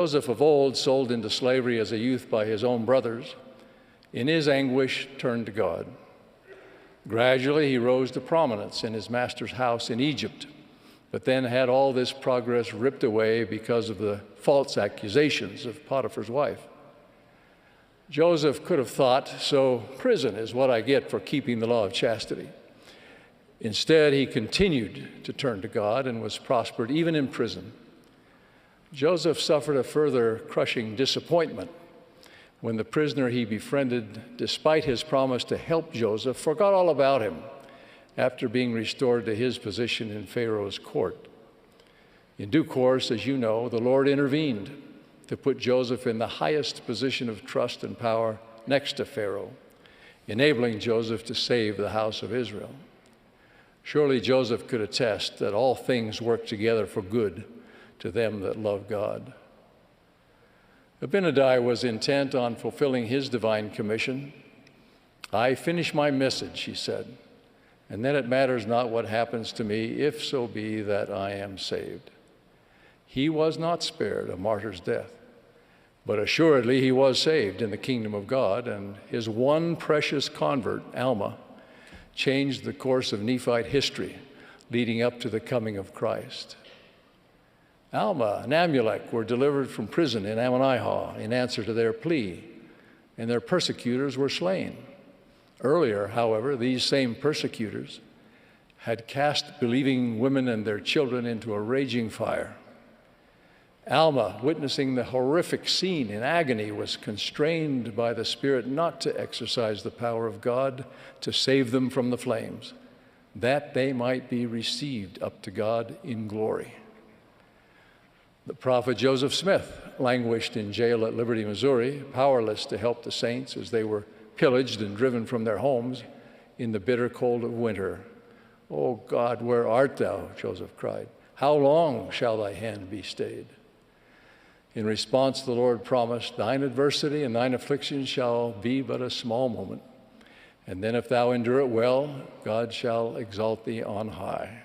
Joseph of old, sold into slavery as a youth by his own brothers, in his anguish turned to God. Gradually, he rose to prominence in his master's house in Egypt, but then had all this progress ripped away because of the false accusations of Potiphar's wife. Joseph could have thought, so prison is what I get for keeping the law of chastity. Instead, he continued to turn to God and was prospered even in prison. Joseph suffered a further crushing disappointment when the prisoner he befriended, despite his promise to help Joseph, forgot all about him after being restored to his position in Pharaoh's court. In due course, as you know, the Lord intervened to put Joseph in the highest position of trust and power next to Pharaoh, enabling Joseph to save the house of Israel. Surely Joseph could attest that all things work together for good to them that love God. Abinadi was intent on fulfilling his divine commission. I finish my message, he said, and then it matters not what happens to me, if so be that I am saved. He was not spared a martyr's death, but assuredly he was saved in the kingdom of God, and his one precious convert, Alma, changed the course of Nephite history leading up to the coming of Christ. Alma and Amulek were delivered from prison in Ammonihah in answer to their plea, and their persecutors were slain. Earlier, however, these same persecutors had cast believing women and their children into a raging fire. Alma, witnessing the horrific scene in agony, was constrained by the Spirit not to exercise the power of God to save them from the flames, that they might be received up to God in glory. The prophet Joseph Smith languished in jail at Liberty, Missouri, powerless to help the saints as they were pillaged and driven from their homes in the bitter cold of winter. "O God, where art thou?" Joseph cried. "How long shall thy hand be stayed?" In response, the Lord promised, "Thine adversity and thine affliction shall be but a small moment, and then if thou endure it well, God shall exalt thee on high."